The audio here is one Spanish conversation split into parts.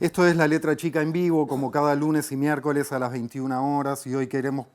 Esto es La Letra Chica en vivo, como cada lunes y miércoles a las 21 horas, y hoy queremos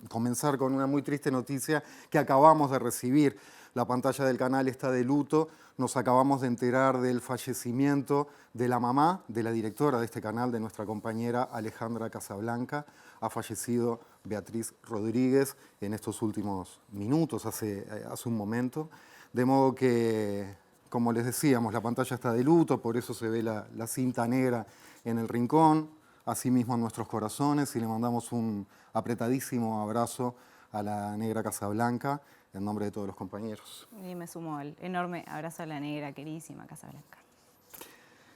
comenzar con una muy triste noticia que acabamos de recibir. La pantalla del canal está de luto. Nos acabamos de enterar del fallecimiento de la mamá de la directora de este canal, de nuestra compañera Alejandra Casablanca. Ha fallecido Beatriz Rodríguez en estos últimos minutos, hace un momento. De modo que, como les decíamos, la pantalla está de luto, por eso se ve la cinta negra en el rincón, asimismo en nuestros corazones, y le mandamos un apretadísimo abrazo a la negra Casablanca en nombre de todos los compañeros. Y me sumo al enorme abrazo a la negra, queridísima Casablanca.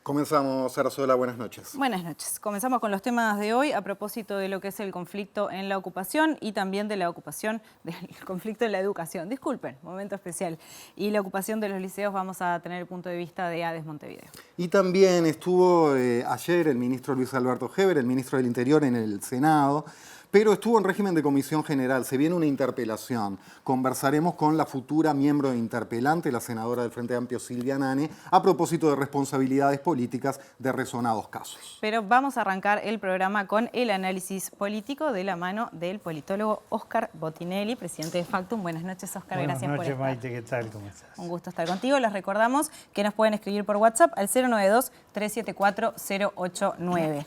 Comenzamos, Arazola, buenas noches. Buenas noches. Comenzamos con los temas de hoy a propósito de lo que es el conflicto en la ocupación y también de la ocupación del conflicto en la educación. Disculpen, momento especial. Y la ocupación de los liceos, vamos a tener el punto de vista de ADES Montevideo. Y también estuvo ayer el ministro Luis Alberto Heber, el ministro del Interior, en el Senado, pero estuvo en régimen de comisión general. Se viene una interpelación. Conversaremos con la futura miembro interpelante, la senadora del Frente Amplio, Silvia Nane, a propósito de responsabilidades políticas de resonados casos. Pero vamos a arrancar el programa con el análisis político de la mano del politólogo Óscar Botinelli, presidente de Factum. Buenas noches, Óscar. Gracias por estar. Buenas noches, Maite. ¿Qué tal? ¿Cómo estás? Un gusto estar contigo. Les recordamos que nos pueden escribir por WhatsApp al 092-374-089.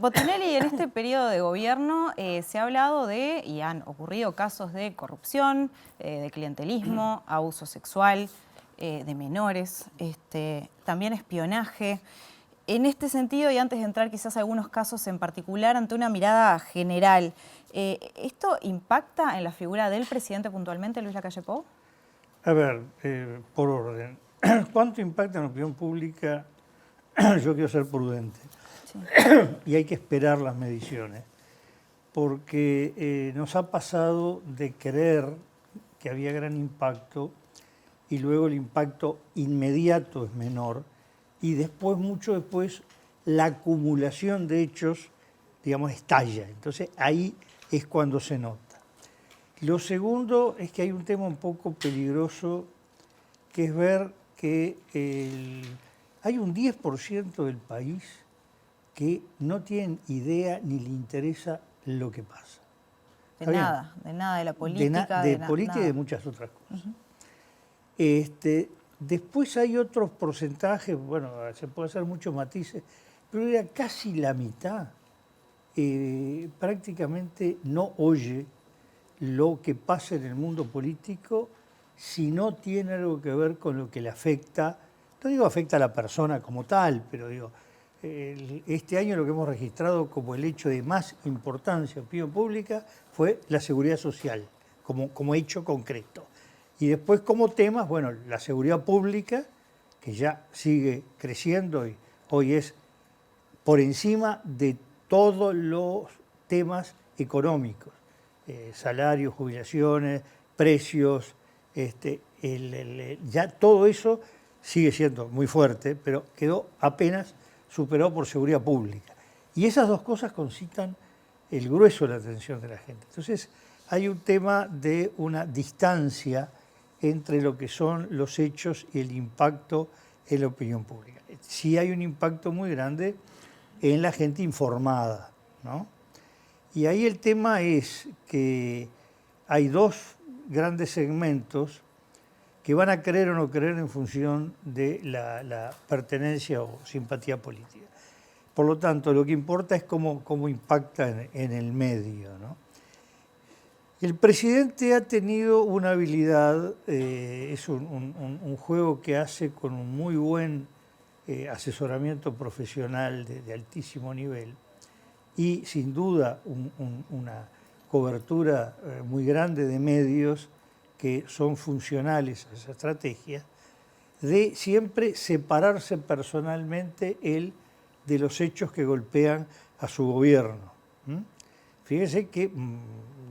Botinelli, en este periodo de gobierno se ha hablado de, y han ocurrido casos de corrupción, de clientelismo, abuso sexual, de menores, también espionaje. En este sentido, y antes de entrar quizás a algunos casos en particular, ante una mirada general, ¿esto impacta en la figura del presidente puntualmente, Luis Lacalle Pou? A ver, por orden. ¿Cuánto impacta en la opinión pública? Yo quiero ser prudente. Sí. Y hay que esperar las mediciones, porque nos ha pasado de creer que había gran impacto y luego el impacto inmediato es menor y después, mucho después, la acumulación de hechos, digamos, estalla. Entonces ahí es cuando se nota. Lo segundo es que hay un tema un poco peligroso, que es ver que hay un 10% del país que no tienen idea ni le interesa lo que pasa. De nada de la política. De política y de muchas otras cosas. Después hay otros porcentajes, bueno, se puede hacer muchos matices, pero era casi la mitad. Prácticamente no oye lo que pasa en el mundo político si no tiene algo que ver con lo que le afecta. No digo afecta a la persona como tal, pero digo, este año lo que hemos registrado como el hecho de más importancia en opinión pública fue la seguridad social, como hecho concreto. Y después como temas, bueno, la seguridad pública, que ya sigue creciendo y hoy es por encima de todos los temas económicos, salarios, jubilaciones, precios, ya todo eso sigue siendo muy fuerte, pero quedó apenas superado por seguridad pública. Y esas dos cosas concitan el grueso de la atención de la gente. Entonces, hay un tema de una distancia entre lo que son los hechos y el impacto en la opinión pública. Sí hay un impacto muy grande en la gente informada, ¿no? Y ahí el tema es que hay dos grandes segmentos que van a creer o no creer en función de la pertenencia o simpatía política. Por lo tanto, lo que importa es cómo impacta en el medio, ¿no? El presidente ha tenido una habilidad, es un juego que hace con un muy buen asesoramiento profesional de altísimo nivel y sin duda una cobertura muy grande de medios que son funcionales a esa estrategia, de siempre separarse personalmente él de los hechos que golpean a su gobierno. Fíjese que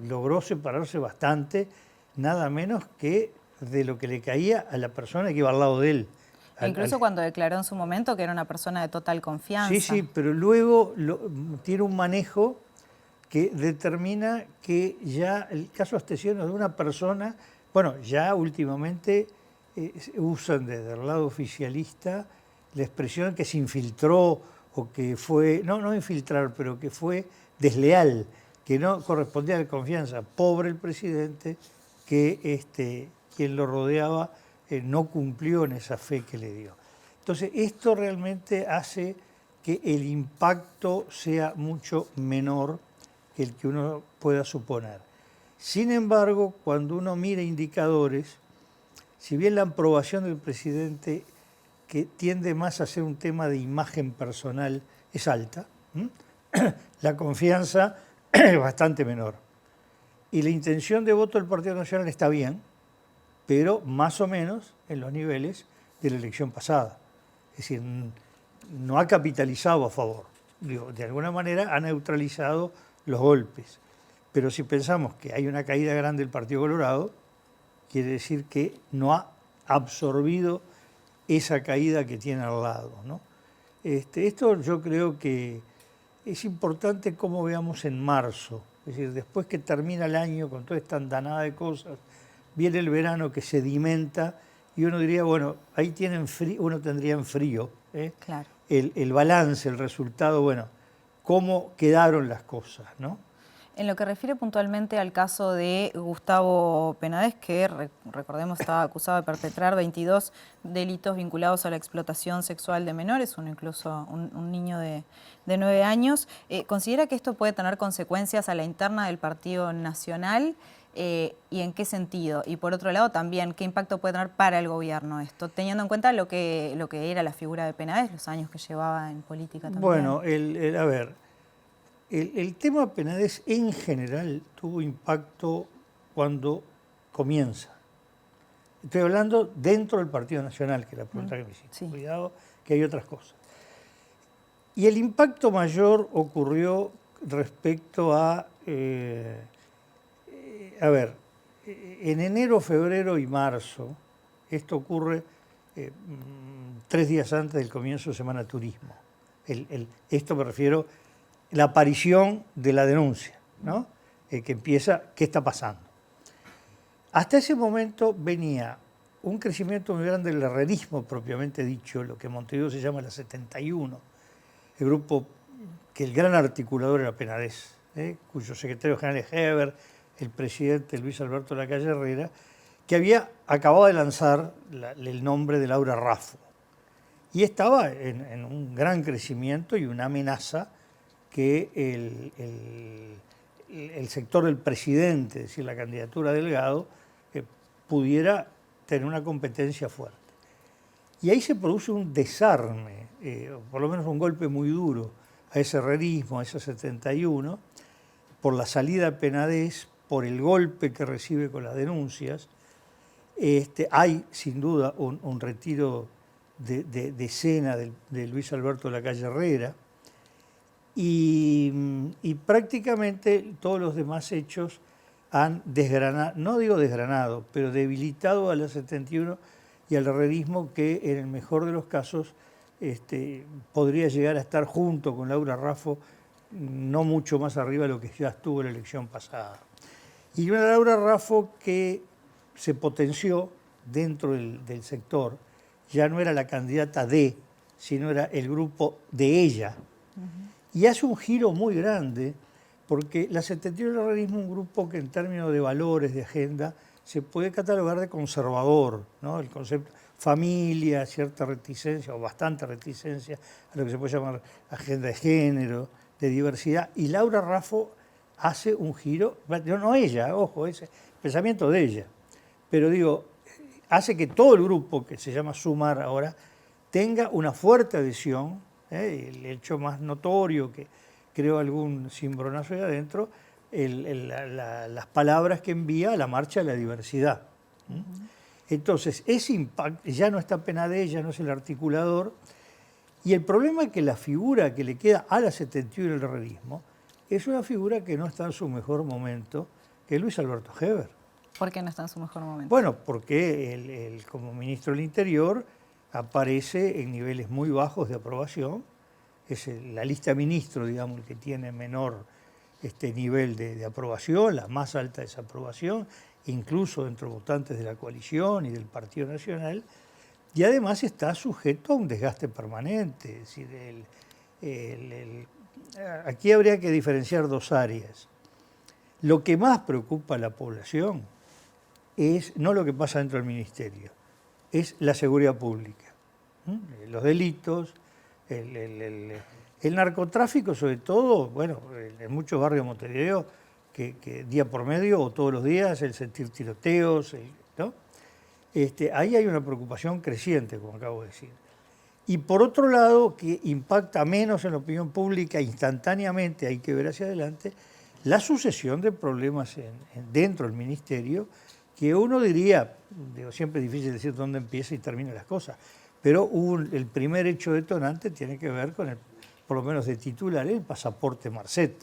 logró separarse bastante, nada menos que de lo que le caía a la persona que iba al lado de él. Incluso cuando declaró en su momento que era una persona de total confianza. Sí, pero luego tiene un manejo que determina que ya el caso Astesiano de una persona, bueno, ya últimamente usan desde el lado oficialista la expresión que se infiltró o que fue, no infiltrar, pero que fue desleal, que no correspondía a la confianza. Pobre el presidente, que quien lo rodeaba no cumplió en esa fe que le dio. Entonces, esto realmente hace que el impacto sea mucho menor que el que uno pueda suponer. Sin embargo, cuando uno mira indicadores, si bien la aprobación del presidente, que tiende más a ser un tema de imagen personal, es alta, la confianza es bastante menor. Y la intención de voto del Partido Nacional está bien, pero más o menos en los niveles de la elección pasada. Es decir, no ha capitalizado a favor. Digo, de alguna manera ha neutralizado los golpes. Pero si pensamos que hay una caída grande del Partido Colorado, quiere decir que no ha absorbido esa caída que tiene al lado, ¿no? Esto yo creo que es importante cómo veamos en marzo. Es decir, después que termina el año con toda esta andanada de cosas, viene el verano que sedimenta y uno diría, bueno, ahí tienen frío, uno tendría en frío Claro. el balance, el resultado, bueno, cómo quedaron las cosas, ¿no? En lo que refiere puntualmente al caso de Gustavo Penades, que recordemos estaba acusado de perpetrar 22 delitos vinculados a la explotación sexual de menores, uno incluso un niño de 9 años, ¿considera que esto puede tener consecuencias a la interna del Partido Nacional? ¿Y en qué sentido? Y por otro lado también, ¿qué impacto puede tener para el gobierno esto? Teniendo en cuenta lo que era la figura de Penades, los años que llevaba en política también. Bueno, a ver, el tema Penades en general tuvo impacto cuando comienza. Estoy hablando dentro del Partido Nacional, que es la pregunta que me hiciste. Sí. Cuidado, que hay otras cosas. Y el impacto mayor ocurrió respecto a ver, en enero, febrero y marzo, esto ocurre 3 días antes del comienzo de Semana Turismo. Esto me refiero la aparición de la denuncia, ¿no? Que empieza, ¿qué está pasando? Hasta ese momento venía un crecimiento muy grande del herrerismo propiamente dicho, lo que en Montevideo se llama la 71, el grupo que el gran articulador era Penades, cuyo secretario general es Heber, el presidente Luis Alberto Lacalle Herrera, que había acabado de lanzar el nombre de Laura Raffo. Y estaba en un gran crecimiento y una amenaza que el sector del presidente, es decir, la candidatura de Delgado, pudiera tener una competencia fuerte. Y ahí se produce un desarme, por lo menos un golpe muy duro a ese herrerismo, a ese 71, por la salida de Penades, por el golpe que recibe con las denuncias. Hay sin duda un retiro de escena de Luis Alberto Lacalle Herrera y prácticamente todos los demás hechos han desgranado, no digo desgranado, pero debilitado a la 71 y al herrerismo que en el mejor de los casos podría llegar a estar junto con Laura Raffo no mucho más arriba de lo que ya estuvo en la elección pasada. Y una Laura Raffo que se potenció dentro del sector, ya no era la candidata de, sino era el grupo de ella. Y hace un giro muy grande, porque la 71 del herrerismo es un grupo que en términos de valores, de agenda, se puede catalogar de conservador, ¿no? El concepto familia, cierta reticencia, o bastante reticencia, a lo que se puede llamar agenda de género, de diversidad. Y Laura Raffo hace un giro, no ella, ojo, es el pensamiento de ella, pero digo, hace que todo el grupo, que se llama Sumar ahora, tenga una fuerte adhesión, el hecho más notorio que creo algún cimbronazo ahí adentro, las palabras que envía a la marcha de la diversidad. Entonces, ese impacto, ya no está Penades, ya no es el articulador, y el problema es que la figura que le queda a la 71 del herrerismo es una figura que no está en su mejor momento, que es Luis Alberto Heber. ¿Por qué no está en su mejor momento? Bueno, porque él como ministro del Interior aparece en niveles muy bajos de aprobación. Es la lista de ministros, digamos, el que tiene menor nivel de aprobación, la más alta desaprobación, incluso entre votantes de la coalición y del Partido Nacional. Y además está sujeto a un desgaste permanente. Es decir, aquí habría que diferenciar dos áreas. Lo que más preocupa a la población es no lo que pasa dentro del ministerio, es la seguridad pública. Los delitos, el narcotráfico sobre todo, bueno, en muchos barrios de Montevideo, que día por medio o todos los días, el sentir tiroteos, ¿no? Ahí hay una preocupación creciente, como acabo de decir. Y por otro lado, que impacta menos en la opinión pública instantáneamente, hay que ver hacia adelante, la sucesión de problemas dentro del ministerio, que uno diría, siempre es difícil decir dónde empieza y termina las cosas, pero el primer hecho detonante tiene que ver con, por lo menos de titular, el pasaporte Marcet.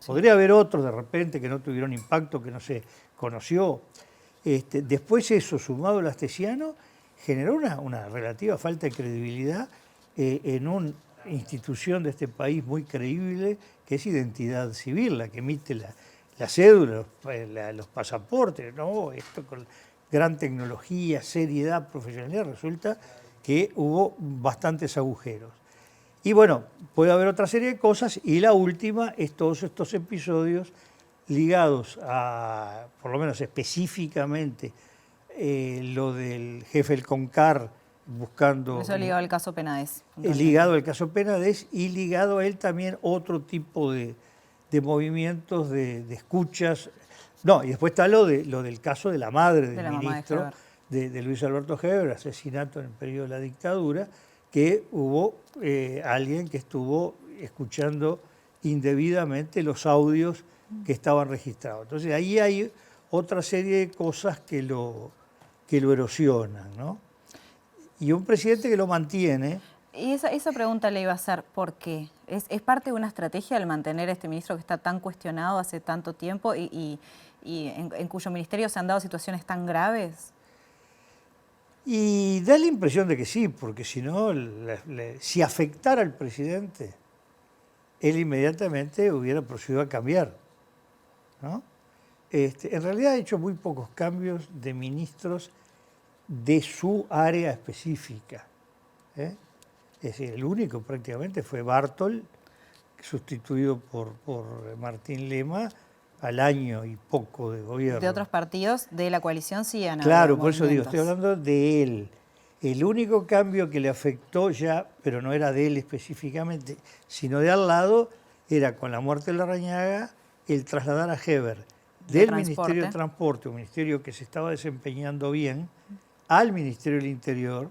Podría haber otros de repente que no tuvieron impacto, que no se conoció. Después eso, sumado al astesiano, generó una relativa falta de credibilidad en una institución de este país muy creíble, que es Identidad Civil, la que emite la cédula, los pasaportes, ¿no? Esto con gran tecnología, seriedad, profesionalidad, resulta que hubo bastantes agujeros. Y bueno, puede haber otra serie de cosas, y la última es todos estos episodios ligados a, por lo menos específicamente, lo del jefe del CONCAR buscando... Eso ligado al caso Penades. Ligado al caso Penades y ligado a él también otro tipo de movimientos, de escuchas. No, y después está lo del caso de la madre del ministro, de Luis Alberto Heber, asesinato en el periodo de la dictadura, que hubo alguien que estuvo escuchando indebidamente los audios que estaban registrados. Entonces ahí hay otra serie de cosas que lo erosionan, ¿no? Y un presidente que lo mantiene... Y esa pregunta le iba a hacer, ¿por qué? ¿Es parte de una estrategia el mantener a este ministro que está tan cuestionado hace tanto tiempo y en cuyo ministerio se han dado situaciones tan graves? Y da la impresión de que sí, porque si no, si afectara al presidente, él inmediatamente hubiera procedido a cambiar, ¿no? En realidad ha hecho muy pocos cambios de ministros de su área específica, ¿eh? Es decir, el único prácticamente fue Bartol, sustituido por Martín Lema, al año y poco de gobierno. De otros partidos de la coalición sí han habido Claro, por eso digo, estoy hablando de él. El único cambio que le afectó ya, pero no era de él específicamente, sino de al lado, era con la muerte de Larrañaga, el trasladar a Heber del Ministerio de Transporte, un ministerio que se estaba desempeñando bien, al Ministerio del Interior,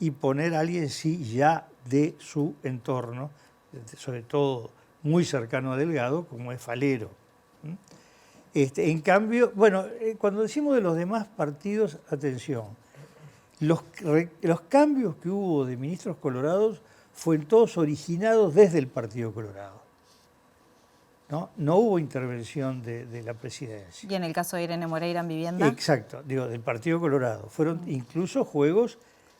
y poner a alguien sí ya de su entorno, sobre todo muy cercano a Delgado, como es Falero. En cambio, bueno, cuando decimos de los demás partidos, atención, los cambios que hubo de ministros colorados fueron todos originados desde el Partido Colorado. No hubo intervención de la presidencia. ¿Y en el caso de Irene Moreira en vivienda? Exacto, digo, del Partido Colorado. Fueron incluso juegos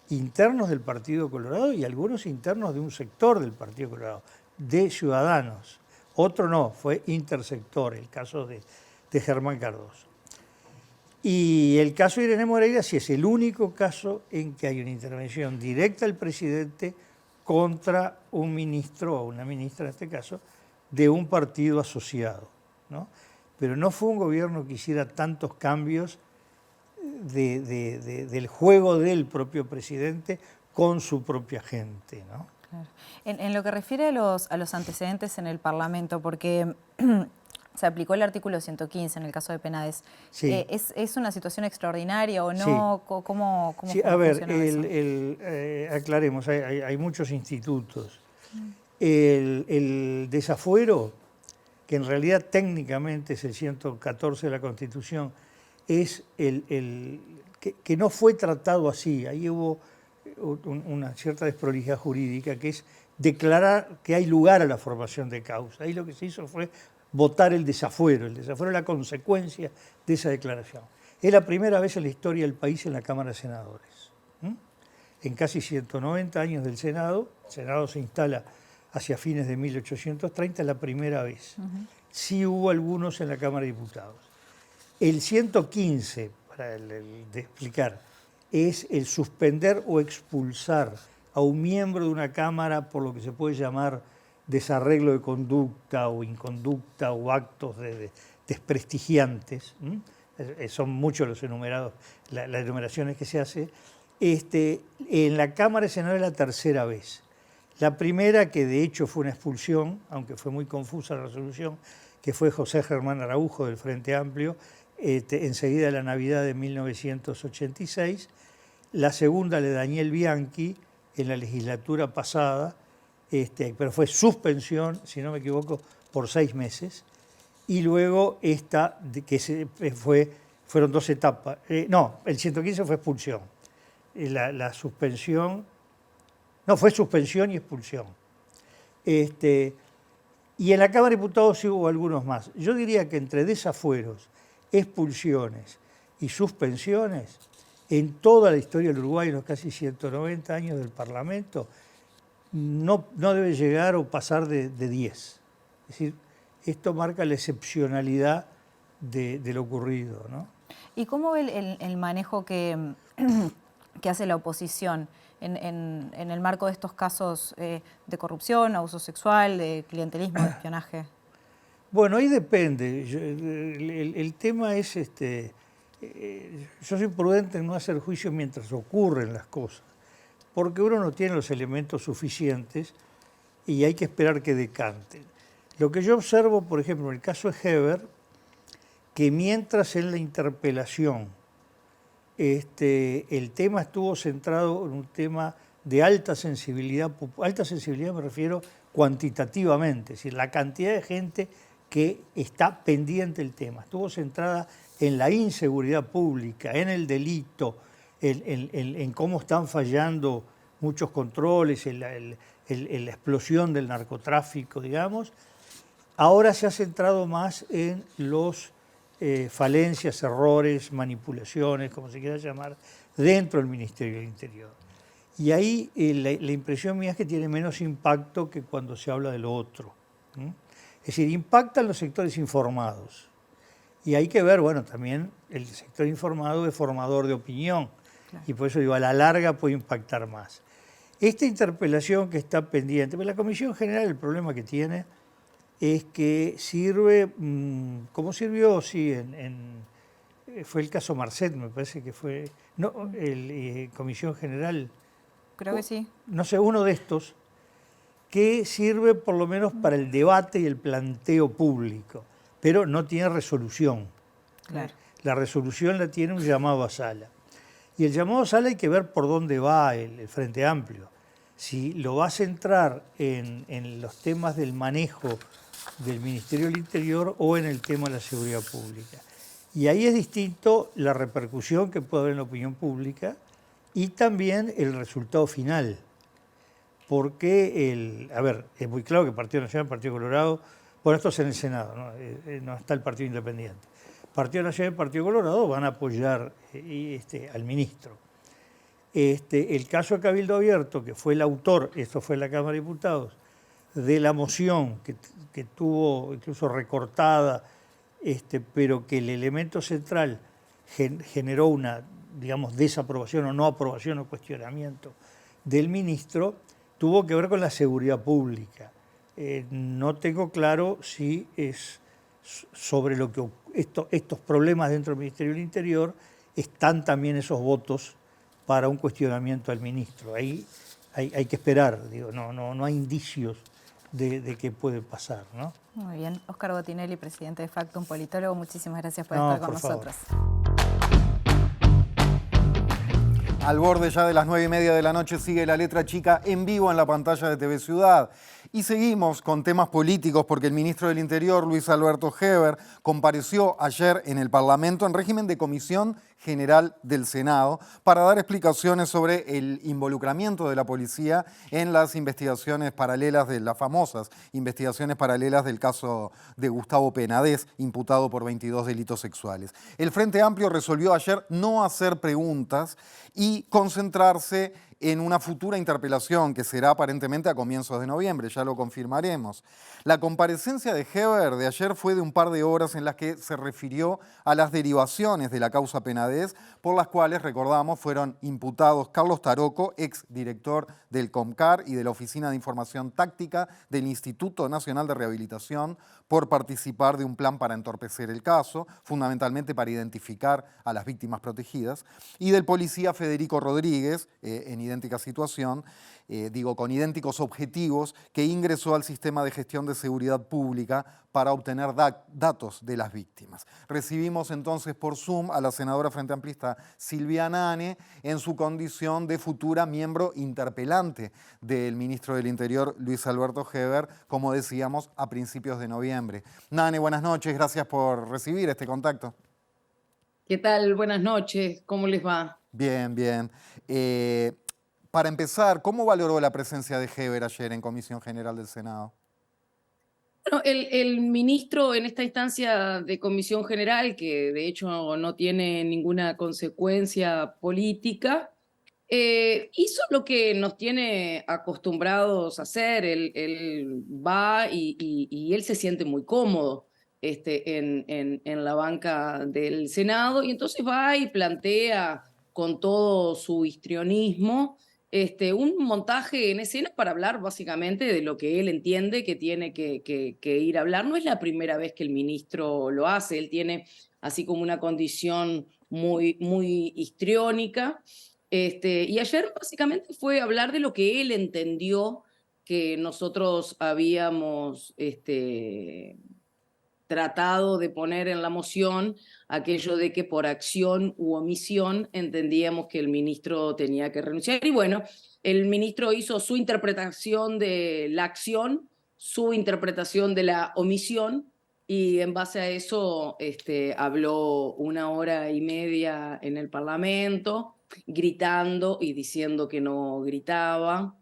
internos del Partido Colorado y algunos internos de un sector del Partido Colorado, de Ciudadanos. Otro no, fue intersector, el caso de Germán Cardoso. Y el caso de Irene Moreira sí es el único caso en que hay una intervención directa del presidente contra un ministro o una ministra, en este caso, de un partido asociado, ¿no? Pero no fue un gobierno que hiciera tantos cambios del juego del propio presidente con su propia gente, ¿no? Claro. En lo que refiere a los antecedentes en el Parlamento, porque se aplicó el artículo 115 en el caso de Penades, sí. ¿Es una situación extraordinaria o no? Sí. ¿Cómo sí, a ver, aclaremos, hay muchos institutos. El desafuero, que en realidad técnicamente es el 114 de la Constitución, es que no fue tratado así. Ahí hubo una cierta desprolijidad jurídica, que es declarar que hay lugar a la formación de causa. Ahí lo que se hizo fue votar el desafuero. El desafuero es la consecuencia de esa declaración. Es la primera vez en la historia del país en la Cámara de Senadores. En casi 190 años del Senado, el Senado se instala hacia fines de 1830, es la primera vez. Sí hubo algunos en la Cámara de Diputados. El 115, para de explicar, es el suspender o expulsar a un miembro de una Cámara por lo que se puede llamar desarreglo de conducta o inconducta o actos desprestigiantes, son muchos los enumerados, las enumeraciones que se hace, en la Cámara de Senadores es la tercera vez. La primera, que de hecho fue una expulsión, aunque fue muy confusa la resolución, que fue José Germán Araujo del Frente Amplio, enseguida de la Navidad de 1986. La segunda, la de Daniel Bianchi, en la legislatura pasada, pero fue suspensión, si no me equivoco, por 6 meses. Y luego esta, fueron 2 etapas. No, el 115 fue expulsión. La suspensión, no, fue suspensión y expulsión. Y en la Cámara de Diputados sí hubo algunos más. Yo diría que entre desafueros, expulsiones y suspensiones, en toda la historia del Uruguay, en los casi 190 años del Parlamento, no debe llegar o pasar de 10. Es decir, esto marca la excepcionalidad de lo ocurrido, ¿no? ¿Y cómo ve el manejo que hace la oposición en el marco de estos casos de corrupción, abuso sexual, de clientelismo, de espionaje? Bueno, ahí depende. El tema es, yo soy prudente en no hacer juicios mientras ocurren las cosas, porque uno no tiene los elementos suficientes y hay que esperar que decanten. Lo que yo observo, por ejemplo, en el caso de Heber, que mientras en la interpelación el tema estuvo centrado en un tema de alta sensibilidad me refiero cuantitativamente, es decir, la cantidad de gente que está pendiente del tema, estuvo centrada en la inseguridad pública, en el delito, en cómo están fallando muchos controles, en la explosión del narcotráfico, digamos. Ahora se ha centrado más en los falencias, errores, manipulaciones, como se quiera llamar, dentro del Ministerio del Interior. Y ahí la impresión mía es que tiene menos impacto que cuando se habla de lo otro. Es decir, impactan los sectores informados. Y hay que ver, bueno, también el sector informado es formador de opinión. Claro. Y por eso digo, a la larga puede impactar más. Esta interpelación que está pendiente, pues la Comisión General, el problema que tiene es que sirve, como sirvió, sí, fue el caso Marcet, me parece que fue, no, Comisión General. Creo que sí. No sé, uno de estos, que sirve por lo menos para el debate y el planteo público, pero no tiene resolución. Claro. La resolución la tiene un llamado a sala. Y el llamado a sala hay que ver por dónde va el Frente Amplio. Si lo va a centrar en los temas del manejo del Ministerio del Interior o en el tema de la seguridad pública. Y ahí es distinto la repercusión que puede haber en la opinión pública y también el resultado final. Porque, es muy claro que el Partido Nacional, el Partido Colorado, bueno, esto es en el Senado, no está el Partido Independiente. Partido Nacional y el Partido Colorado van a apoyar al ministro. El caso de Cabildo Abierto, que fue el autor, esto fue en la Cámara de Diputados, de la moción que tuvo incluso recortada, pero que el elemento central generó una, digamos, desaprobación o no aprobación o cuestionamiento del ministro, tuvo que ver con la seguridad pública. No tengo claro si es sobre lo que estos problemas dentro del Ministerio del Interior están también esos votos para un cuestionamiento al ministro. Ahí hay que esperar, digo, no hay indicios de qué puede pasar, ¿no? Muy bien. Óscar Botinelli, presidente de Factum, politólogo, muchísimas gracias por estar con nosotros. Al borde ya de las 9:30 de la noche sigue La Letra Chica en vivo en la pantalla de TV Ciudad. Y seguimos con temas políticos porque el ministro del Interior, Luis Alberto Heber, compareció ayer en el Parlamento en régimen de Comisión General del Senado para dar explicaciones sobre el involucramiento de la policía en las investigaciones paralelas de las famosas investigaciones paralelas del caso de Gustavo Penades, imputado por 22 delitos sexuales. El Frente Amplio resolvió ayer no hacer preguntas y concentrarse en una futura interpelación que será aparentemente a comienzos de noviembre, ya lo confirmaremos. La comparecencia de Heber de ayer fue de un par de horas en las que se refirió a las derivaciones de la causa Penades, por las cuales, recordamos, fueron imputados Carlos Taroco, ex director del COMCAR y de la Oficina de Información Táctica del Instituto Nacional de Rehabilitación, por participar de un plan para entorpecer el caso, fundamentalmente para identificar a las víctimas protegidas, y del policía Federico Rodríguez, en idéntica situación, con idénticos objetivos, que ingresó al sistema de gestión de seguridad pública para obtener datos de las víctimas. Recibimos entonces por Zoom a la senadora Frente Amplista Silvia Nane en su condición de futura miembro interpelante del ministro del Interior Luis Alberto Heber, como decíamos, a principios de noviembre. Nane, buenas noches, gracias por recibir este contacto. ¿Qué tal? Buenas noches, ¿cómo les va? Bien, bien. Para empezar, ¿cómo valoró la presencia de Heber ayer en Comisión General del Senado? Bueno, el ministro en esta instancia de Comisión General, que de hecho no tiene ninguna consecuencia política, hizo lo que nos tiene acostumbrados a hacer. Él va y él se siente muy cómodo en la banca del Senado, y entonces va y plantea con todo su histrionismo un montaje en escena para hablar básicamente de lo que él entiende que tiene que ir a hablar. No es la primera vez que el ministro lo hace, él tiene así como una condición muy histriónica. Y ayer básicamente fue hablar de lo que él entendió que nosotros habíamos tratado de poner en la moción, aquello de que por acción u omisión entendíamos que el ministro tenía que renunciar. Y bueno, el ministro hizo su interpretación de la acción, su interpretación de la omisión, y en base a eso habló 1 hora y media en el Parlamento, gritando y diciendo que no gritaba.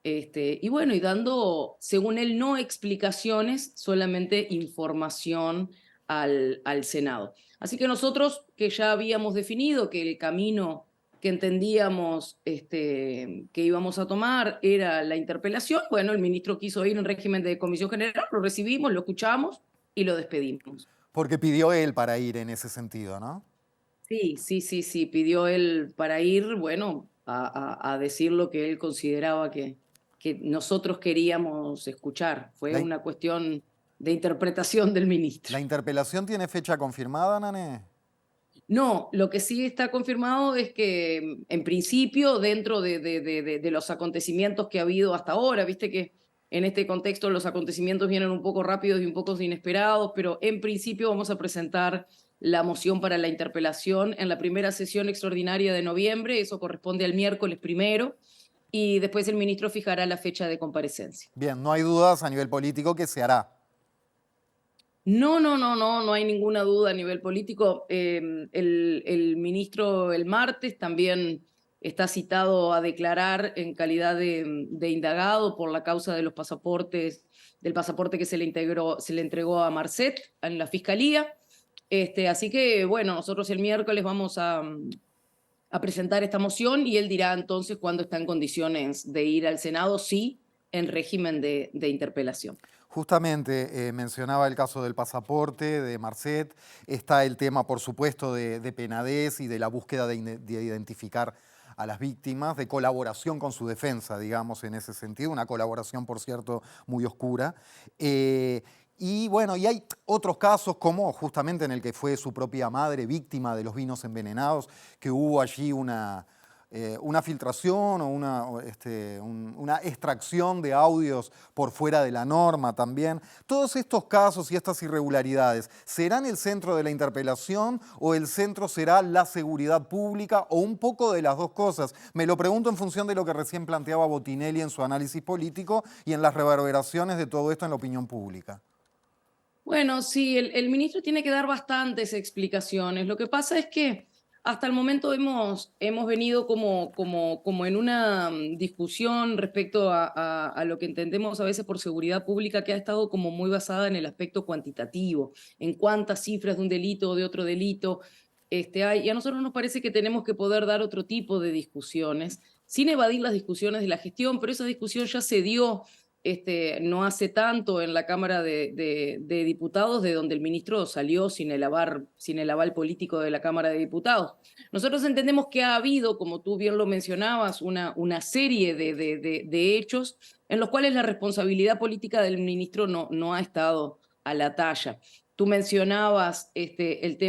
Y bueno, y dando, según él, no explicaciones, solamente información al Senado. Así que nosotros, que ya habíamos definido que el camino que entendíamos que íbamos a tomar era la interpelación, bueno, el ministro quiso ir en régimen de comisión general, lo recibimos, lo escuchamos y lo despedimos. Porque pidió él para ir en ese sentido, ¿no? Sí, pidió él para ir, bueno, a decir lo que él consideraba que nosotros queríamos escuchar. Fue una cuestión de interpretación del ministro. ¿La interpelación tiene fecha confirmada, Nane? No, lo que sí está confirmado es que, en principio, dentro de los acontecimientos que ha habido hasta ahora, viste que en este contexto los acontecimientos vienen un poco rápidos y un poco inesperados, pero en principio vamos a presentar la moción para la interpelación en la primera sesión extraordinaria de noviembre, eso corresponde al miércoles 1, y después el ministro fijará la fecha de comparecencia. Bien, no hay dudas a nivel político que se hará. No hay ninguna duda a nivel político. El ministro el martes también está citado a declarar en calidad de indagado por la causa de los pasaportes, del pasaporte que se le entregó a Marcet en la fiscalía. Así que, bueno, nosotros el miércoles vamos a presentar esta moción y él dirá entonces cuándo está en condiciones de ir al Senado, sí, en régimen de interpelación. Justamente mencionaba el caso del pasaporte de Marcet, está el tema, por supuesto, de Penades y de la búsqueda de identificar a las víctimas, de colaboración con su defensa, digamos, en ese sentido, una colaboración, por cierto, muy oscura. Y bueno, y hay otros casos como justamente en el que fue su propia madre víctima de los vinos envenenados, que hubo allí una filtración o una extracción de audios por fuera de la norma también. Todos estos casos y estas irregularidades, ¿serán el centro de la interpelación o el centro será la seguridad pública o un poco de las dos cosas? Me lo pregunto en función de lo que recién planteaba Botinelli en su análisis político y en las reverberaciones de todo esto en la opinión pública. Bueno, sí, el ministro tiene que dar bastantes explicaciones. Lo que pasa es que hasta el momento hemos venido como en una discusión respecto a lo que entendemos a veces por seguridad pública, que ha estado como muy basada en el aspecto cuantitativo, en cuántas cifras de un delito o de otro delito hay. Y a nosotros nos parece que tenemos que poder dar otro tipo de discusiones sin evadir las discusiones de la gestión, pero esa discusión ya se dio no hace tanto en la Cámara de Diputados, de donde el ministro salió sin el aval político de la Cámara de Diputados. Nosotros entendemos que ha habido, como tú bien lo mencionabas, una serie de hechos en los cuales la responsabilidad política del ministro no ha estado a la talla. Tú mencionabas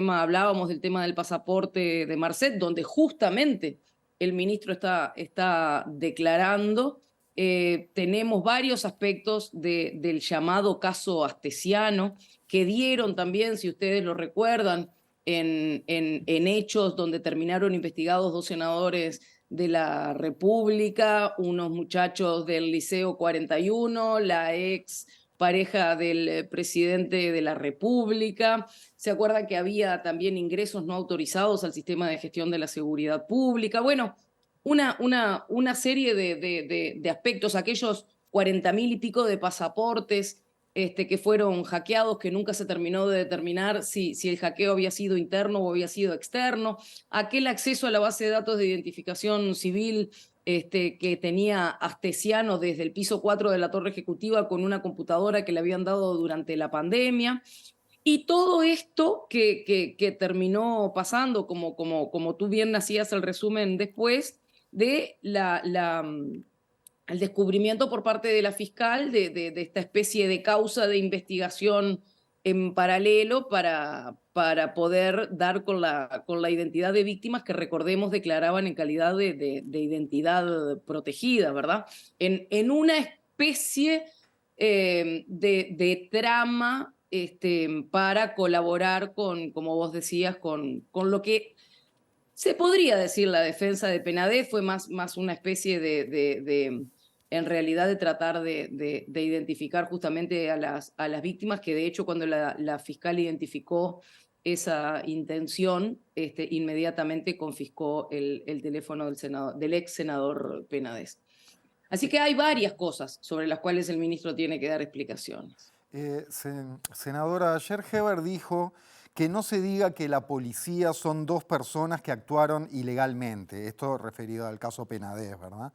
hablábamos del tema del pasaporte de Marcet, donde justamente el ministro está declarando. Tenemos varios aspectos del llamado caso Astesiano, que dieron también, si ustedes lo recuerdan, en hechos donde terminaron investigados 2 senadores de la República, unos muchachos del Liceo 41, la ex pareja del presidente de la República. ¿Se acuerdan que había también ingresos no autorizados al sistema de gestión de la seguridad pública? Bueno, una serie de aspectos, aquellos 40.000 y pico de pasaportes que fueron hackeados, que nunca se terminó de determinar si el hackeo había sido interno o había sido externo, aquel acceso a la base de datos de identificación civil que tenía Astesiano desde el piso 4 de la torre ejecutiva con una computadora que le habían dado durante la pandemia. Y todo esto que terminó pasando, como tú bien hacías el resumen después, de el descubrimiento por parte de la fiscal de esta especie de causa de investigación en paralelo para poder dar con la identidad de víctimas que, recordemos, declaraban en calidad de identidad protegida, ¿verdad? En una especie de trama para colaborar con, como vos decías, con lo que se podría decir la defensa de Penadez. Fue más una especie en realidad, de tratar de identificar justamente a las víctimas, que de hecho cuando la fiscal identificó esa intención, inmediatamente confiscó el teléfono del ex senador Penadez. Así que hay varias cosas sobre las cuales el ministro tiene que dar explicaciones. Senadora, ayer Heber dijo que no se diga que la policía son 2 personas que actuaron ilegalmente. Esto referido al caso Penadez, ¿verdad?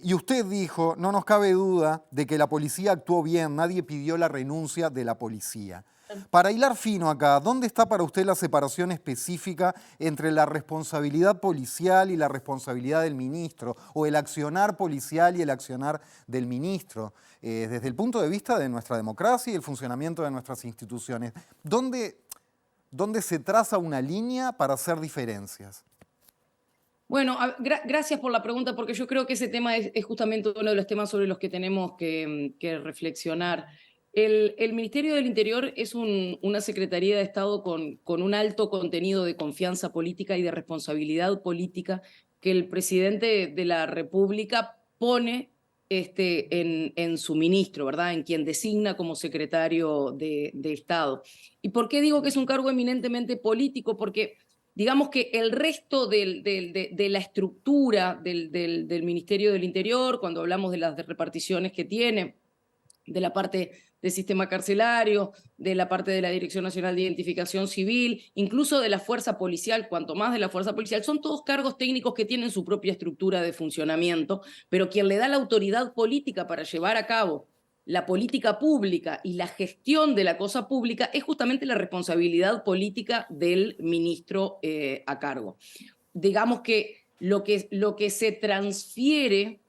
Y usted dijo, no nos cabe duda de que la policía actuó bien, nadie pidió la renuncia de la policía. Para hilar fino acá, ¿dónde está para usted la separación específica entre la responsabilidad policial y la responsabilidad del ministro, o el accionar policial y el accionar del ministro, desde el punto de vista de nuestra democracia y el funcionamiento de nuestras instituciones? ¿Dónde se traza una línea para hacer diferencias? Bueno, gracias por la pregunta, porque yo creo que ese tema es justamente uno de los temas sobre los que tenemos que reflexionar. El Ministerio del Interior es una Secretaría de Estado con un alto contenido de confianza política y de responsabilidad política que el presidente de la República pone en su ministro, ¿verdad? En quien designa como secretario de Estado. ¿Y por qué digo que es un cargo eminentemente político? Porque digamos que el resto de la estructura del Ministerio del Interior, cuando hablamos de las reparticiones que tiene, de la parte del sistema carcelario, de la parte de la Dirección Nacional de Identificación Civil, incluso de la fuerza policial, cuanto más de la fuerza policial, son todos cargos técnicos que tienen su propia estructura de funcionamiento, pero quien le da la autoridad política para llevar a cabo la política pública y la gestión de la cosa pública es justamente la responsabilidad política del ministro a cargo. Digamos que lo que se transfiere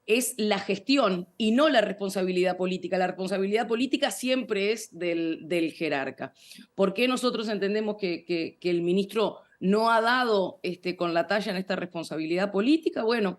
es la gestión y no la responsabilidad política. La responsabilidad política siempre es del jerarca. ¿Por qué nosotros entendemos que el ministro no ha dado con la talla en esta responsabilidad política? Bueno,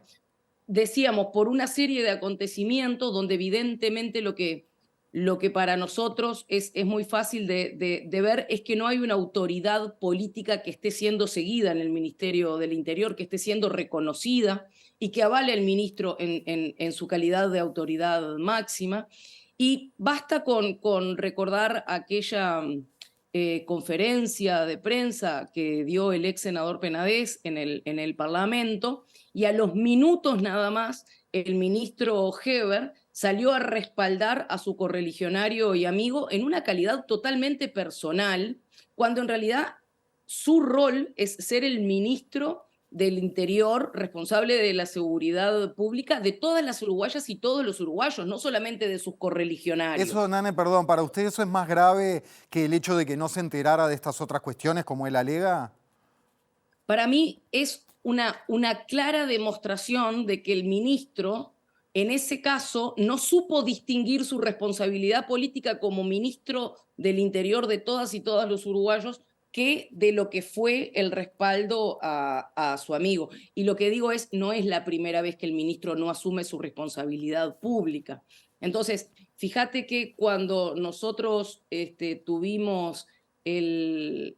decíamos, por una serie de acontecimientos donde evidentemente lo que para nosotros es muy fácil de ver es que no hay una autoridad política que esté siendo seguida en el Ministerio del Interior, que esté siendo reconocida y que avale al ministro en su calidad de autoridad máxima. Y basta con recordar aquella conferencia de prensa que dio el ex senador Penadez en el Parlamento, y a los minutos nada más el ministro Heber salió a respaldar a su correligionario y amigo en una calidad totalmente personal, cuando en realidad su rol es ser el ministro del Interior, responsable de la seguridad pública de todas las uruguayas y todos los uruguayos, no solamente de sus correligionarios. Eso, Nane, perdón, ¿para usted eso es más grave que el hecho de que no se enterara de estas otras cuestiones como él alega? Para mí es una clara demostración de que el ministro, en ese caso, no supo distinguir su responsabilidad política como ministro del Interior de todas y todos los uruguayos que de lo que fue el respaldo a su amigo. Y lo que digo es, no es la primera vez que el ministro no asume su responsabilidad pública. Entonces, fíjate que cuando nosotros tuvimos el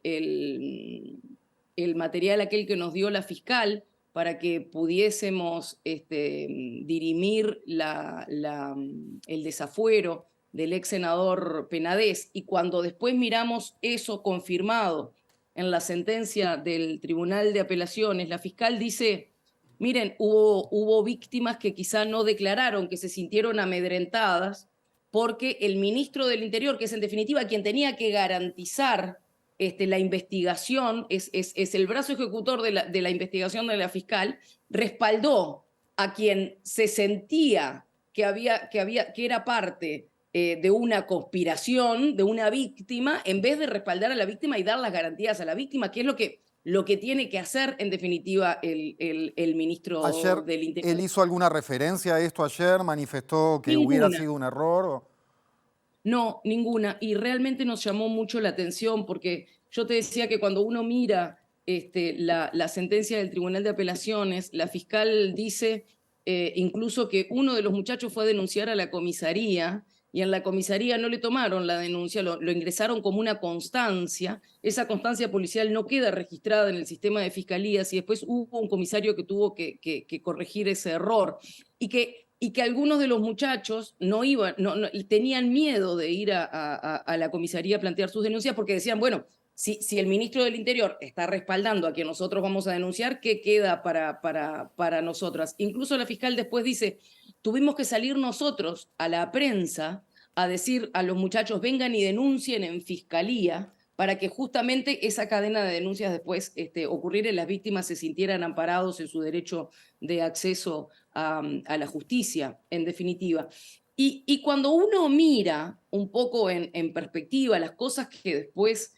material aquel que nos dio la fiscal para que pudiésemos dirimir el desafuero del ex senador Penades, y cuando después miramos eso confirmado en la sentencia del Tribunal de Apelaciones, la fiscal dice, miren, hubo víctimas que quizá no declararon, que se sintieron amedrentadas, porque el ministro del Interior, que es en definitiva quien tenía que garantizar la investigación, es el brazo ejecutor de la investigación de la fiscal, respaldó a quien se sentía que era parte de una conspiración, de una víctima, en vez de respaldar a la víctima y dar las garantías a la víctima, que es lo que tiene que hacer, en definitiva, el ministro Ayer, del Interior. ¿él hizo alguna referencia a esto ayer? ¿Manifestó que hubiera sido un error? No, ninguna. Y realmente nos llamó mucho la atención porque yo te decía que cuando uno mira la sentencia del Tribunal de Apelaciones, la fiscal dice incluso que uno de los muchachos fue a denunciar a la comisaría y en la comisaría no le tomaron la denuncia, lo ingresaron como una constancia. Esa constancia policial no queda registrada en el sistema de fiscalías y después hubo un comisario que tuvo que corregir ese error. Y que algunos de los muchachos tenían miedo de ir a la comisaría a plantear sus denuncias porque decían, bueno, si el ministro del Interior está respaldando a quien nosotros vamos a denunciar, ¿qué queda para nosotras? Incluso la fiscal después dice, tuvimos que salir nosotros a la prensa a decir a los muchachos, vengan y denuncien en fiscalía, para que justamente esa cadena de denuncias después ocurriera y las víctimas se sintieran amparados en su derecho de acceso a la justicia, en definitiva. Y cuando uno mira un poco en perspectiva las cosas que después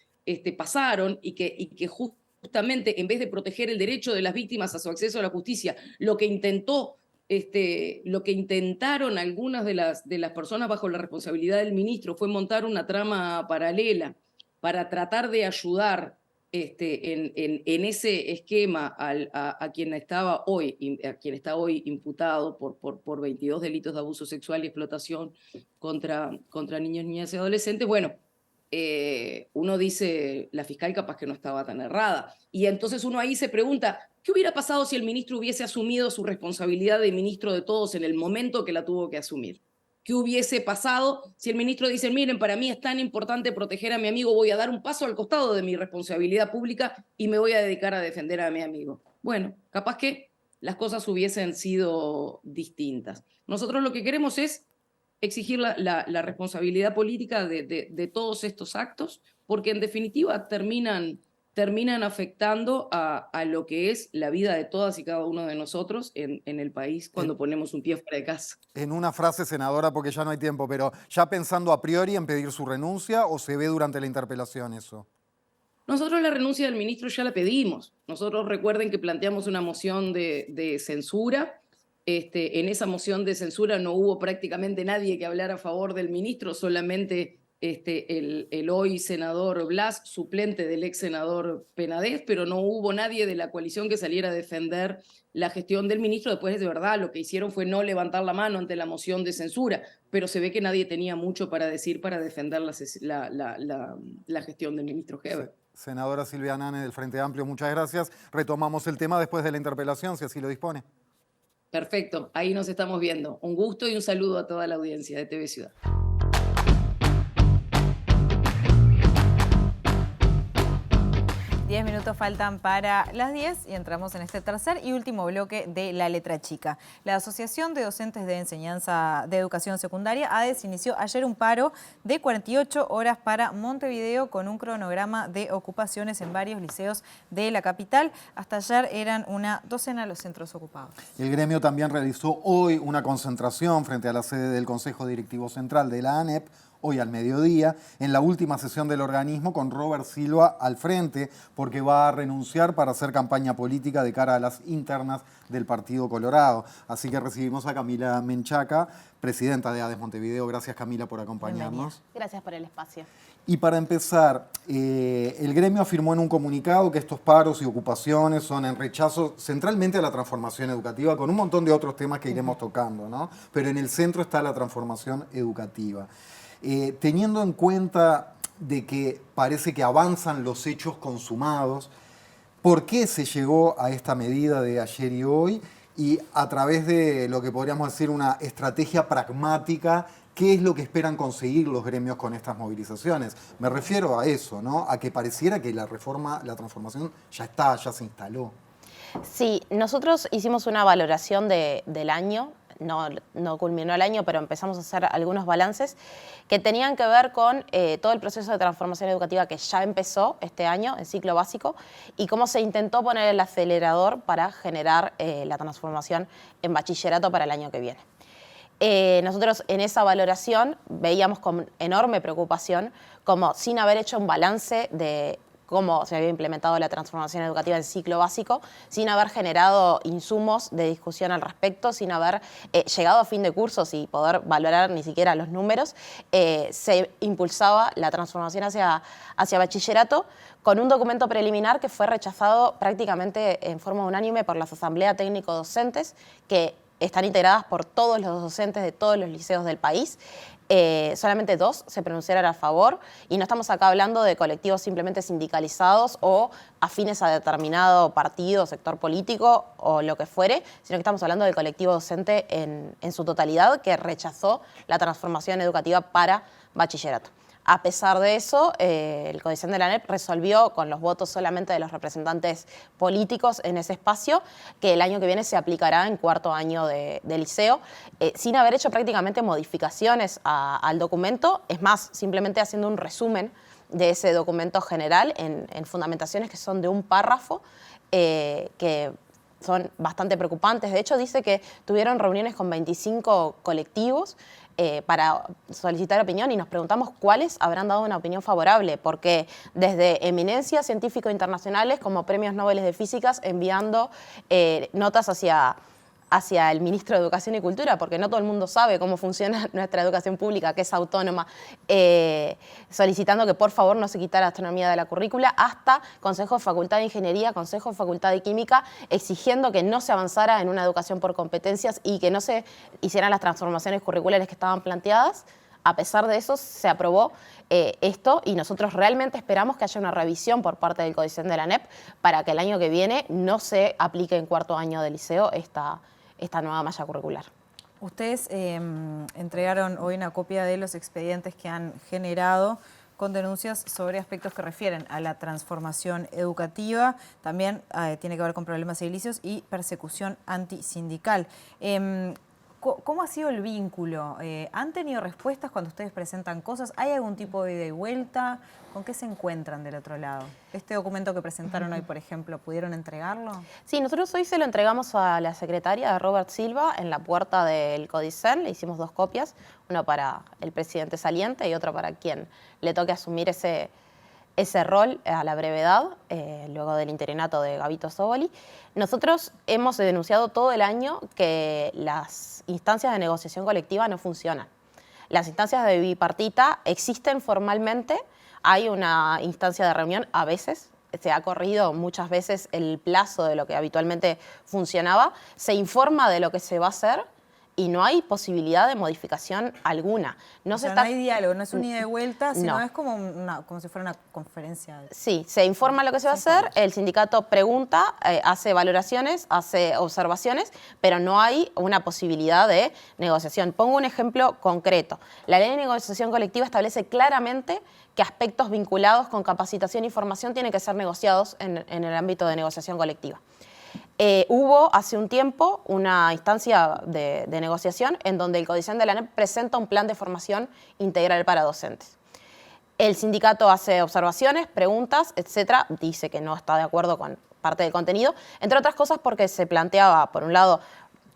pasaron y que justamente en vez de proteger el derecho de las víctimas a su acceso a la justicia, lo que intentaron algunas de las personas bajo la responsabilidad del ministro fue montar una trama paralela para tratar de ayudar en ese esquema a quien está hoy imputado por 22 delitos de abuso sexual y explotación contra niños, niñas y adolescentes. Bueno, uno dice, la fiscal capaz que no estaba tan errada. Y entonces uno ahí se pregunta, ¿qué hubiera pasado si el ministro hubiese asumido su responsabilidad de ministro de todos en el momento que la tuvo que asumir? ¿Qué hubiese pasado si el ministro dice, miren, para mí es tan importante proteger a mi amigo, voy a dar un paso al costado de mi responsabilidad pública y me voy a dedicar a defender a mi amigo? Bueno, capaz que las cosas hubiesen sido distintas. Nosotros lo que queremos es exigir la responsabilidad política de todos estos actos, porque en definitiva terminan afectando a lo que es la vida de todas y cada uno de nosotros en el país cuando ponemos un pie fuera de casa. En una frase, senadora, porque ya no hay tiempo, pero ¿ya pensando a priori en pedir su renuncia o se ve durante la interpelación eso? Nosotros la renuncia del ministro ya la pedimos. Nosotros recuerden que planteamos una moción de censura. En esa moción de censura no hubo prácticamente nadie que hablara a favor del ministro, solamente el hoy senador Blas, suplente del ex senador Penades, pero no hubo nadie de la coalición que saliera a defender la gestión del ministro. Después, de verdad, lo que hicieron fue no levantar la mano ante la moción de censura, pero se ve que nadie tenía mucho para decir para defender la gestión del ministro Heber. Senadora Silvia Nane del Frente Amplio, muchas gracias. Retomamos el tema después de la interpelación, si así lo dispone. Perfecto, ahí nos estamos viendo. Un gusto y un saludo a toda la audiencia de TV Ciudad. 10 minutos. minutos faltan para las 10 y entramos en este tercer y último bloque de La Letra Chica. La Asociación de Docentes de Enseñanza de Educación Secundaria, ADES, inició ayer un paro de 48 horas para Montevideo con un cronograma de ocupaciones en varios liceos de la capital. Hasta ayer eran una docena los centros ocupados. El gremio también realizó hoy una concentración frente a la sede del Consejo Directivo Central de la ANEP, hoy al mediodía, en la última sesión del organismo con Robert Silva al frente, porque va a renunciar para hacer campaña política de cara a las internas del Partido Colorado. Así que recibimos a Camila Menchaca, presidenta de ADES Montevideo. Gracias, Camila, por acompañarnos. Bienvenida. Gracias por el espacio. Y para empezar, el gremio afirmó en un comunicado que estos paros y ocupaciones son en rechazo centralmente a la transformación educativa, con un montón de otros temas que iremos tocando, ¿no? Pero en el centro está la transformación educativa. Teniendo en cuenta de que parece que avanzan los hechos consumados, ¿por qué se llegó a esta medida de ayer y hoy? Y a través de lo que podríamos decir una estrategia pragmática, ¿qué es lo que esperan conseguir los gremios con estas movilizaciones? Me refiero a eso, ¿no? A que pareciera que la reforma, la transformación ya está, ya se instaló. Sí, nosotros hicimos una valoración del año, no culminó el año, pero empezamos a hacer algunos balances que tenían que ver con todo el proceso de transformación educativa que ya empezó este año en ciclo básico y cómo se intentó poner el acelerador para generar la transformación en bachillerato para el año que viene. Nosotros en esa valoración veíamos con enorme preocupación como sin haber hecho un balance de cómo se había implementado la transformación educativa en ciclo básico, sin haber generado insumos de discusión al respecto, sin haber llegado a fin de cursos y poder valorar ni siquiera los números, se impulsaba la transformación hacia bachillerato con un documento preliminar que fue rechazado prácticamente en forma unánime por las asambleas técnico-docentes, que están integradas por todos los docentes de todos los liceos del país. Solamente 2 se pronunciaron a favor y no estamos acá hablando de colectivos simplemente sindicalizados o afines a determinado partido, sector político o lo que fuere, sino que estamos hablando del colectivo docente en su totalidad que rechazó la transformación educativa para bachillerato. A pesar de eso, el CODICEN de la ANEP resolvió, con los votos solamente de los representantes políticos en ese espacio, que el año que viene se aplicará en cuarto año de liceo, sin haber hecho prácticamente modificaciones al documento, es más, simplemente haciendo un resumen de ese documento general en fundamentaciones que son de un párrafo, que son bastante preocupantes. De hecho, dice que tuvieron reuniones con 25 colectivos para solicitar opinión y nos preguntamos cuáles habrán dado una opinión favorable, porque desde eminencias científicos internacionales como premios Nobel de Físicas enviando notas hacia el ministro de Educación y Cultura, porque no todo el mundo sabe cómo funciona nuestra educación pública, que es autónoma, solicitando que por favor no se quitara astronomía de la currícula, hasta Consejo de Facultad de Ingeniería, Consejo de Facultad de Química, exigiendo que no se avanzara en una educación por competencias y que no se hicieran las transformaciones curriculares que estaban planteadas. A pesar de eso, se aprobó esto y nosotros realmente esperamos que haya una revisión por parte del CODICEN de la ANEP para que el año que viene no se aplique en cuarto año de liceo esta nueva malla curricular. Ustedes entregaron hoy una copia de los expedientes que han generado con denuncias sobre aspectos que refieren a la transformación educativa, también tiene que ver con problemas edilicios y persecución antisindical. ¿Cómo ha sido el vínculo? ¿Han tenido respuestas cuando ustedes presentan cosas? ¿Hay algún tipo de ida y vuelta? ¿Con qué se encuentran del otro lado? ¿Este documento que presentaron hoy, por ejemplo, pudieron entregarlo? Sí, nosotros hoy se lo entregamos a la secretaria de Robert Silva en la puerta del CODICEN. Le hicimos 2 copias, uno para el presidente saliente y otro para quien le toque asumir ese rol a la brevedad, luego del interinato de Gabito Soboli. Nosotros hemos denunciado todo el año que las instancias de negociación colectiva no funcionan. Las instancias de bipartita existen formalmente, hay una instancia de reunión, a veces se ha corrido muchas veces el plazo de lo que habitualmente funcionaba, se informa de lo que se va a hacer y no hay posibilidad de modificación alguna. No O se sea, está... no hay diálogo, no es un ida y vuelta, sino No. es como si fuera una conferencia. Sí, se informa lo que se va a hacer, el sindicato pregunta, hace valoraciones, hace observaciones, pero no hay una posibilidad de negociación. Pongo un ejemplo concreto. La ley de negociación colectiva establece claramente que aspectos vinculados con capacitación y formación tienen que ser negociados en el ámbito de negociación colectiva. Hubo hace un tiempo una instancia de negociación en donde el CODICEN de la ANEP presenta un plan de formación integral para docentes. El sindicato hace observaciones, preguntas, etcétera, dice que no está de acuerdo con parte del contenido, entre otras cosas porque se planteaba, por un lado,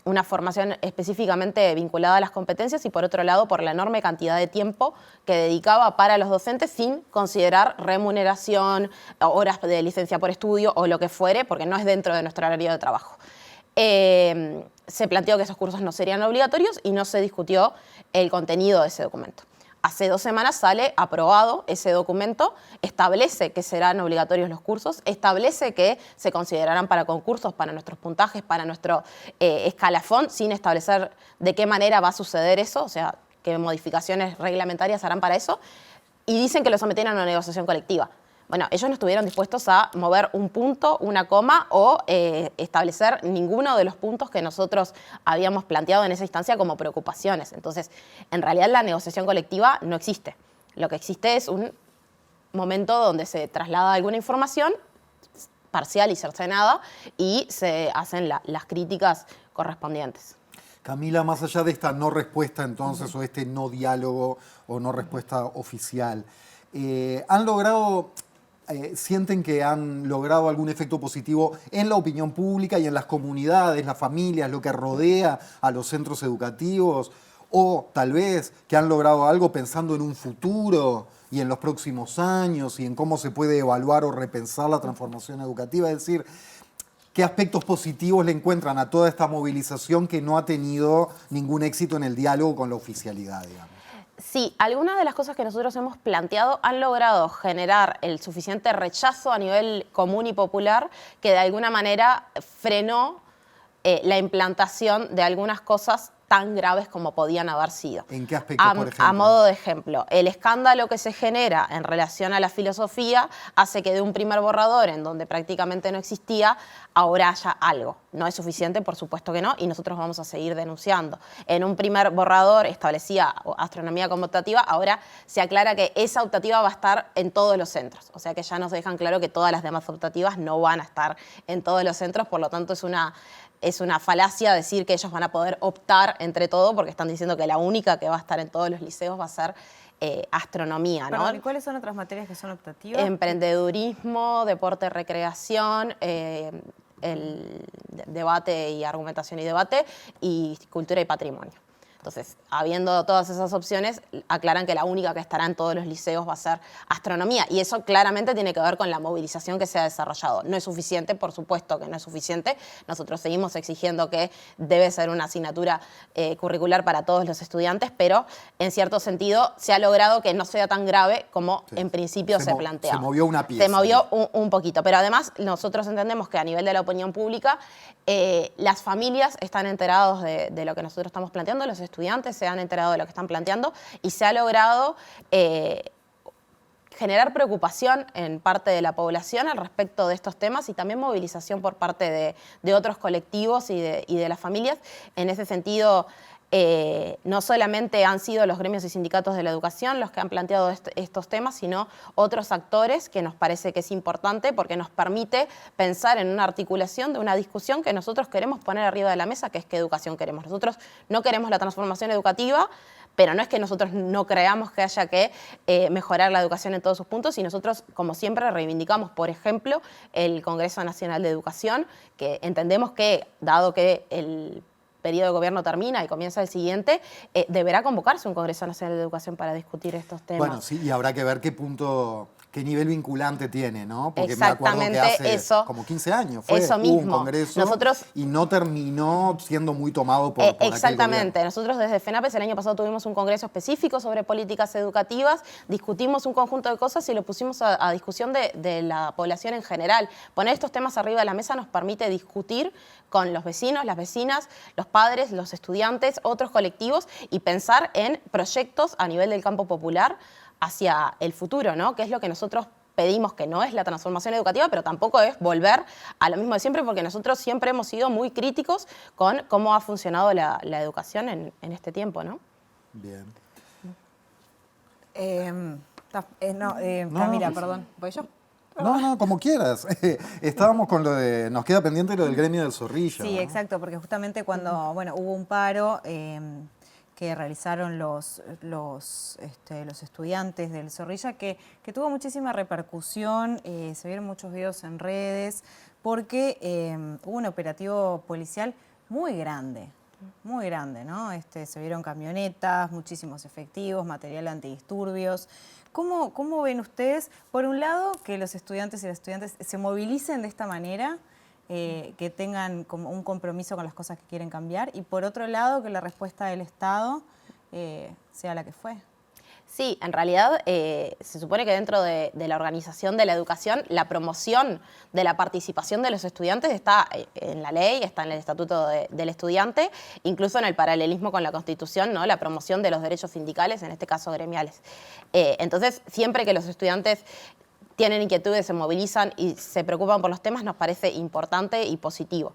una formación específicamente vinculada a las competencias y por otro lado por la enorme cantidad de tiempo que dedicaba para los docentes sin considerar remuneración, horas de licencia por estudio o lo que fuere, porque no es dentro de nuestro horario de trabajo. Se planteó que esos cursos no serían obligatorios y no se discutió el contenido de ese documento. Hace 2 semanas sale aprobado ese documento, establece que serán obligatorios los cursos, establece que se considerarán para concursos, para nuestros puntajes, para nuestro escalafón, sin establecer de qué manera va a suceder eso, o sea, qué modificaciones reglamentarias harán para eso, y dicen que lo someterán a una negociación colectiva. Bueno, ellos no estuvieron dispuestos a mover un punto, una coma o establecer ninguno de los puntos que nosotros habíamos planteado en esa instancia como preocupaciones. Entonces, en realidad la negociación colectiva no existe. Lo que existe es un momento donde se traslada alguna información parcial y cercenada y se hacen las críticas correspondientes. Camila, más allá de esta no respuesta entonces, o este no diálogo o no respuesta oficial, ¿han logrado... ¿sienten que han logrado algún efecto positivo en la opinión pública y en las comunidades, las familias, lo que rodea a los centros educativos? O tal vez que han logrado algo pensando en un futuro y en los próximos años y en cómo se puede evaluar o repensar la transformación educativa. Es decir, ¿qué aspectos positivos le encuentran a toda esta movilización que no ha tenido ningún éxito en el diálogo con la oficialidad, digamos? Sí, algunas de las cosas que nosotros hemos planteado han logrado generar el suficiente rechazo a nivel común y popular que de alguna manera frenó la implantación de algunas cosas tan graves como podían haber sido. ¿En qué aspectos, por ejemplo? A modo de ejemplo, el escándalo que se genera en relación a la filosofía hace que de un primer borrador en donde prácticamente no existía, ahora haya algo. No es suficiente, por supuesto que no, y nosotros vamos a seguir denunciando. En un primer borrador establecía astronomía como optativa, ahora se aclara que esa optativa va a estar en todos los centros. O sea que ya nos dejan claro que todas las demás optativas no van a estar en todos los centros, por lo tanto es una falacia decir que ellos van a poder optar entre todo, porque están diciendo que la única que va a estar en todos los liceos va a ser astronomía, ¿no? Perdón, ¿y cuáles son otras materias que son optativas? Emprendedurismo, deporte, recreación, el debate y argumentación y debate, y cultura y patrimonio. Entonces, habiendo todas esas opciones, aclaran que la única que estará en todos los liceos va a ser astronomía. Y eso claramente tiene que ver con la movilización que se ha desarrollado. No es suficiente, por supuesto que no es suficiente. Nosotros seguimos exigiendo que debe ser una asignatura curricular para todos los estudiantes, pero en cierto sentido se ha logrado que no sea tan grave como en principio se planteaba. Se movió una pieza. Se movió un poquito. Pero además, nosotros entendemos que a nivel de la opinión pública, las familias están enterados de lo que nosotros estamos planteando, los estudiantes se han enterado de lo que están planteando y se ha logrado generar preocupación en parte de la población al respecto de estos temas y también movilización por parte de otros colectivos y de las familias. En ese sentido, no solamente han sido los gremios y sindicatos de la educación los que han planteado estos temas, sino otros actores que nos parece que es importante porque nos permite pensar en una articulación de una discusión que nosotros queremos poner arriba de la mesa, que es qué educación queremos. Nosotros no queremos la transformación educativa, pero no es que nosotros no creamos que haya que mejorar la educación en todos sus puntos, y nosotros, como siempre, reivindicamos, por ejemplo, el Congreso Nacional de Educación, que entendemos que, dado que el periodo de gobierno termina y comienza el siguiente, deberá convocarse un Congreso Nacional de Educación para discutir estos temas. Bueno, sí, y habrá que ver qué punto qué nivel vinculante tiene, ¿no? Porque me acuerdo que Exactamente hace eso. como 15 años fue, Eso hubo un mismo. congreso Nosotros- y no terminó siendo muy tomado por aquel Exactamente. gobierno. Nosotros desde FENAPES el año pasado tuvimos un congreso específico sobre políticas educativas, discutimos un conjunto de cosas y lo pusimos a discusión de la población en general. Poner estos temas arriba de la mesa nos permite discutir con los vecinos, las vecinas, los padres, los estudiantes, otros colectivos y pensar en proyectos a nivel del campo popular hacia el futuro, ¿no? Que es lo que nosotros pedimos, que no es la transformación educativa, pero tampoco es volver a lo mismo de siempre, porque nosotros siempre hemos sido muy críticos con cómo ha funcionado la educación en este tiempo, ¿no? Bien. Camila, no, perdón. ¿Voy yo? No, como quieras. Estábamos con lo de... Nos queda pendiente lo del gremio del Zorrilla. Sí, ¿no? exacto, porque justamente cuando hubo un paro que realizaron los estudiantes del Zorrilla, que tuvo muchísima repercusión, se vieron muchos videos en redes, porque hubo un operativo policial muy grande, ¿no? Se vieron camionetas, muchísimos efectivos, material antidisturbios. ¿Cómo ven ustedes, por un lado, que los estudiantes y las estudiantes se movilicen de esta manera, que tengan como un compromiso con las cosas que quieren cambiar, y por otro lado, que la respuesta del Estado sea la que fue? Sí, en realidad se supone que dentro de la organización de la educación, la promoción de la participación de los estudiantes está en la ley, está en el Estatuto del Estudiante, incluso en el paralelismo con la Constitución, ¿no? La promoción de los derechos sindicales, en este caso gremiales. Entonces, siempre que los estudiantes tienen inquietudes, se movilizan y se preocupan por los temas, nos parece importante y positivo.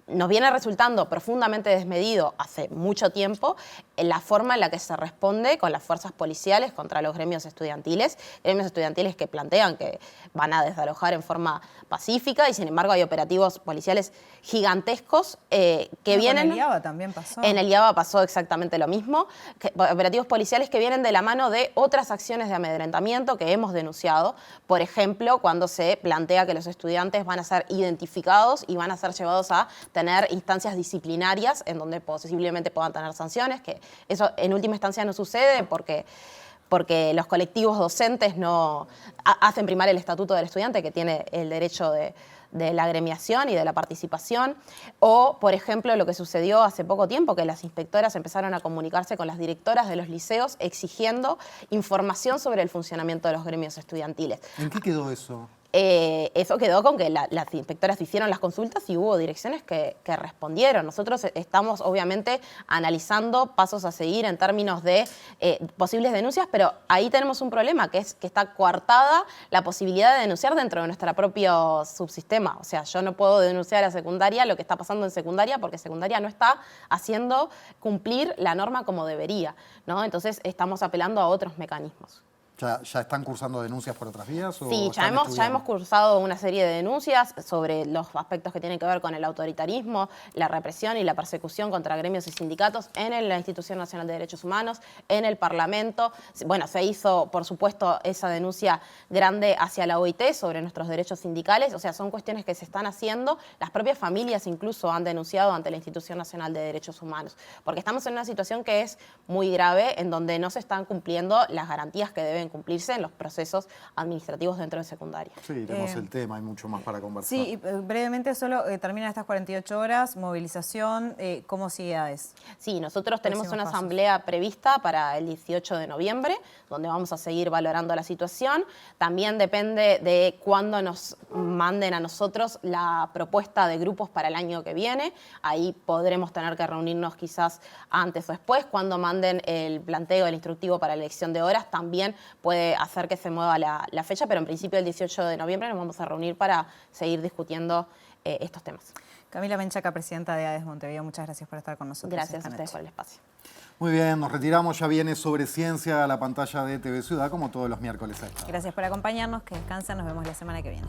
Nos viene resultando profundamente desmedido hace mucho tiempo la forma en la que se responde con las fuerzas policiales contra los gremios estudiantiles que plantean que van a desalojar en forma pacífica y sin embargo hay operativos policiales gigantescos que vienen... En el IABA también pasó. En el IABA pasó exactamente lo mismo, operativos policiales que vienen de la mano de otras acciones de amedrentamiento que hemos denunciado, por ejemplo, cuando se plantea que los estudiantes van a ser identificados y van a ser llevados a tener instancias disciplinarias en donde posiblemente puedan tener sanciones, que eso en última instancia no sucede porque los colectivos docentes no hacen primar el estatuto del estudiante, que tiene el derecho de la agremiación y de la participación, o, por ejemplo, lo que sucedió hace poco tiempo, que las inspectoras empezaron a comunicarse con las directoras de los liceos exigiendo información sobre el funcionamiento de los gremios estudiantiles. ¿En qué quedó eso? Eso quedó con que las inspectoras hicieron las consultas y hubo direcciones que respondieron. Nosotros estamos obviamente analizando pasos a seguir en términos de posibles denuncias, pero ahí tenemos un problema, que es que está coartada la posibilidad de denunciar dentro de nuestro propio subsistema. O sea, yo no puedo denunciar a secundaria lo que está pasando en secundaria porque secundaria no está haciendo cumplir la norma como debería, ¿no? Entonces estamos apelando a otros mecanismos. ¿Ya están cursando denuncias por otras vías? ¿O Sí, ya hemos cursado una serie de denuncias sobre los aspectos que tienen que ver con el autoritarismo, la represión y la persecución contra gremios y sindicatos en la Institución Nacional de Derechos Humanos, en el Parlamento. Bueno, se hizo, por supuesto, esa denuncia grande hacia la OIT sobre nuestros derechos sindicales. O sea, son cuestiones que se están haciendo. Las propias familias incluso han denunciado ante la Institución Nacional de Derechos Humanos, porque estamos en una situación que es muy grave, en donde no se están cumpliendo las garantías que deben cumplirse en los procesos administrativos dentro de secundaria. Sí, tenemos el tema, hay mucho más para conversar. Sí, y, brevemente solo terminan estas 48 horas, movilización, ¿cómo sigue ADES? Sí, nosotros tenemos Próximos una pasos. asamblea prevista para el 18 de noviembre, donde vamos a seguir valorando la situación. También depende de cuándo nos manden a nosotros la propuesta de grupos para el año que viene. Ahí podremos tener que reunirnos quizás antes o después. Cuando manden el planteo, el instructivo para la elección de horas, también puede hacer que se mueva la fecha, pero en principio el 18 de noviembre nos vamos a reunir para seguir discutiendo estos temas. Camila Menchaca, presidenta de ADES Montevideo, muchas gracias por estar con nosotros. Gracias esta a ustedes noche. por el espacio. Muy bien, nos retiramos. Ya viene Sobre Ciencia a la pantalla de TV Ciudad, como todos los miércoles a esta hora. Gracias por acompañarnos, que descansen, nos vemos la semana que viene.